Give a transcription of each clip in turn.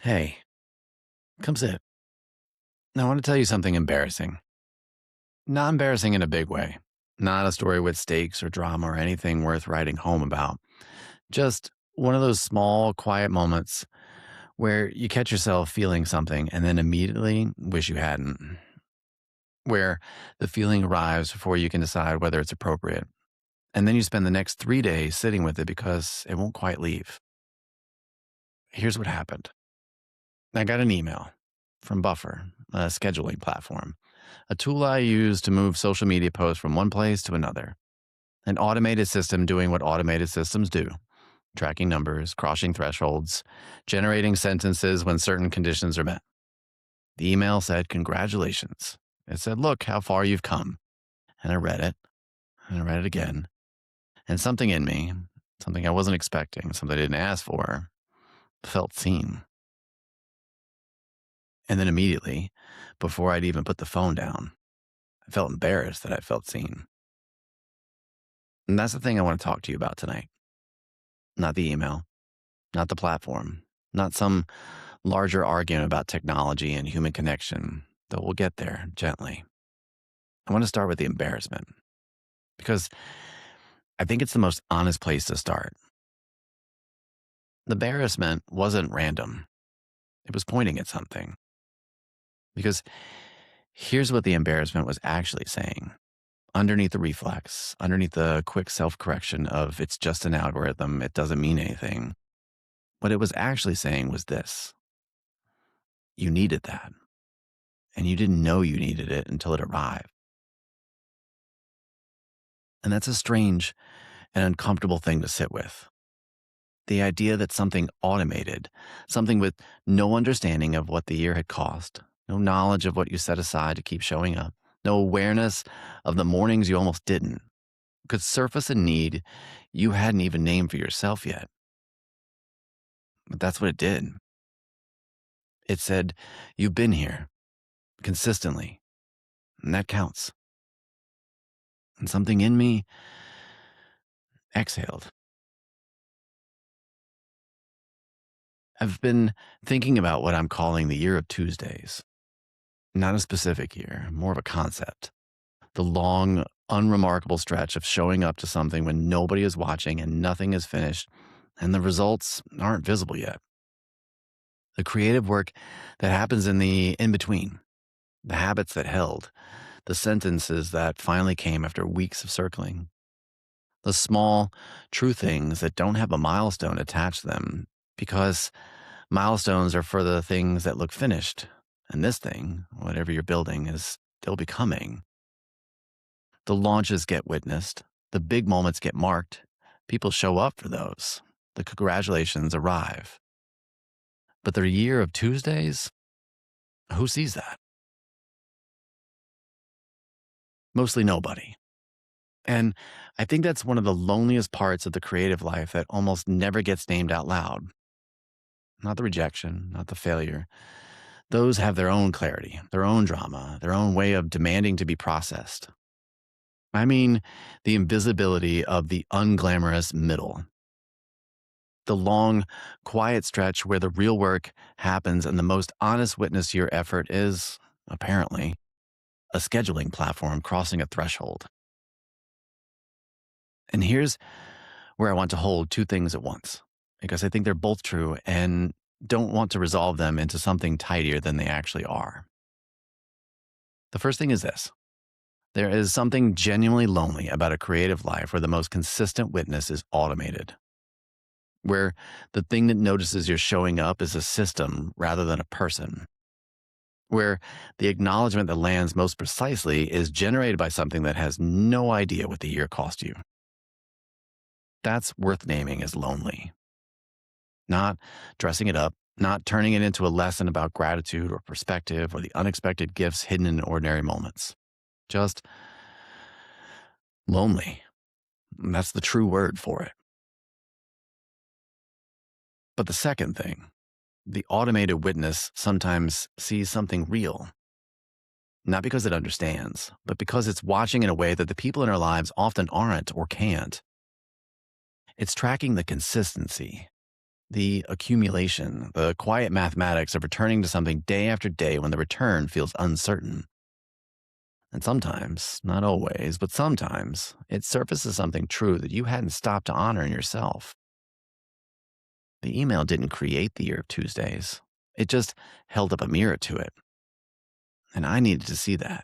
Hey, come sit. Now, I want to tell you something embarrassing. Not embarrassing in a big way. Not a story with stakes or drama or anything worth writing home about. Just one of those small, quiet moments where you catch yourself feeling something and then immediately wish you hadn't. Where the feeling arrives before you can decide whether it's appropriate. And then you spend the next 3 days sitting with it because it won't quite leave. Here's what happened. I got an email from Buffer, a scheduling platform, a tool I use to move social media posts from one place to another. An automated system doing what automated systems do, tracking numbers, crossing thresholds, generating sentences when certain conditions are met. The email said, "Congratulations." It said, "Look how far you've come." And I read it, and I read it again. And something in me, something I wasn't expecting, something I didn't ask for, felt seen. And then immediately, before I'd even put the phone down, I felt embarrassed that I felt seen. And that's the thing I want to talk to you about tonight. Not the email, not the platform, not some larger argument about technology and human connection, though we'll get there gently. I want to start with the embarrassment because I think it's the most honest place to start. The embarrassment wasn't random. It was pointing at something. Because here's what the embarrassment was actually saying. Underneath the reflex, underneath the quick self-correction of it's just an algorithm, it doesn't mean anything. What it was actually saying was this: you needed that, and you didn't know you needed it until it arrived. And that's a strange and uncomfortable thing to sit with. The idea that something automated, something with no understanding of what the year had cost, no knowledge of what you set aside to keep showing up, no awareness of the mornings you almost didn't, could surface a need you hadn't even named for yourself yet. But that's what it did. It said, "You've been here consistently, and that counts." And something in me exhaled. I've been thinking about what I'm calling the year of Tuesdays. Not a specific year, more of a concept. The long, unremarkable stretch of showing up to something when nobody is watching and nothing is finished, and the results aren't visible yet. The creative work that happens in the in between, the habits that held, the sentences that finally came after weeks of circling, the small, true things that don't have a milestone attached to them because milestones are for the things that look finished. And this thing, whatever you're building, is still becoming. The launches get witnessed, the big moments get marked, people show up for those, the congratulations arrive. But the year of Tuesdays, who sees that? Mostly nobody. And I think that's one of the loneliest parts of the creative life that almost never gets named out loud. Not the rejection, not the failure. Those have their own clarity, their own drama, their own way of demanding to be processed. I mean, the invisibility of the unglamorous middle. The long, quiet stretch where the real work happens and the most honest witness to your effort is, apparently, a scheduling platform crossing a threshold. And here's where I want to hold two things at once, because I think they're both true and don't want to resolve them into something tidier than they actually are. The first thing is this: there is something genuinely lonely about a creative life where the most consistent witness is automated, where the thing that notices you're showing up is a system rather than a person, where the acknowledgement that lands most precisely is generated by something that has no idea what the year cost you. That's worth naming as lonely. Not dressing it up, not turning it into a lesson about gratitude or perspective or the unexpected gifts hidden in ordinary moments. Just lonely. That's the true word for it. But the second thing, the automated witness sometimes sees something real. Not because it understands, but because it's watching in a way that the people in our lives often aren't or can't. It's tracking the consistency, The accumulation, the quiet mathematics of returning to something day after day when the return feels uncertain. And sometimes, not always, but sometimes, it surfaces something true that you hadn't stopped to honor in yourself. The email didn't create the year of Tuesdays, it just held up a mirror to it. And I needed to see that,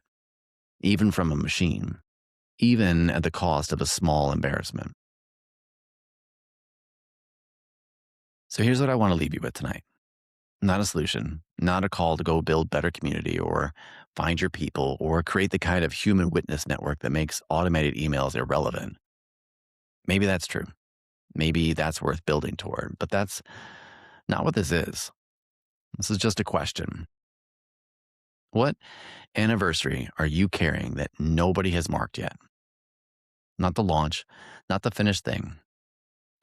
even from a machine, even at the cost of a small embarrassment. So here's what I want to leave you with tonight. Not a solution, not a call to go build better community or find your people or create the kind of human witness network that makes automated emails irrelevant. Maybe that's true. Maybe that's worth building toward, but that's not what this is. This is just a question. What anniversary are you carrying that nobody has marked yet? Not the launch, not the finished thing,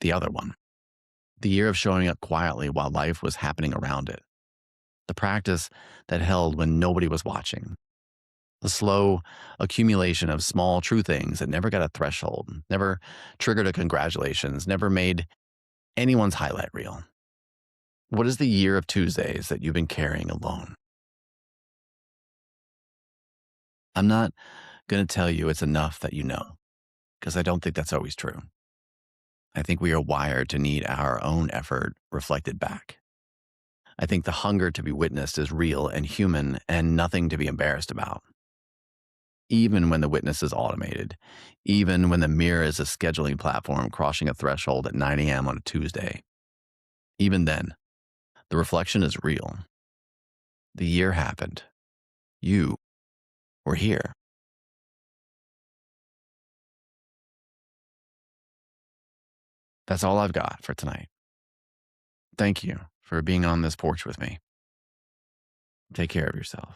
the other one. The year of showing up quietly while life was happening around it. The practice that held when nobody was watching. The slow accumulation of small true things that never got a threshold, never triggered a congratulations, never made anyone's highlight reel. What is the year of Tuesdays that you've been carrying alone? I'm not going to tell you it's enough that you know, because I don't think that's always true. I think we are wired to need our own effort reflected back. I think the hunger to be witnessed is real and human and nothing to be embarrassed about. Even when the witness is automated, even when the mirror is a scheduling platform crossing a threshold at 9 a.m. on a Tuesday, even then, the reflection is real. The year happened. You were here. That's all I've got for tonight. Thank you for being on this porch with me. Take care of yourself.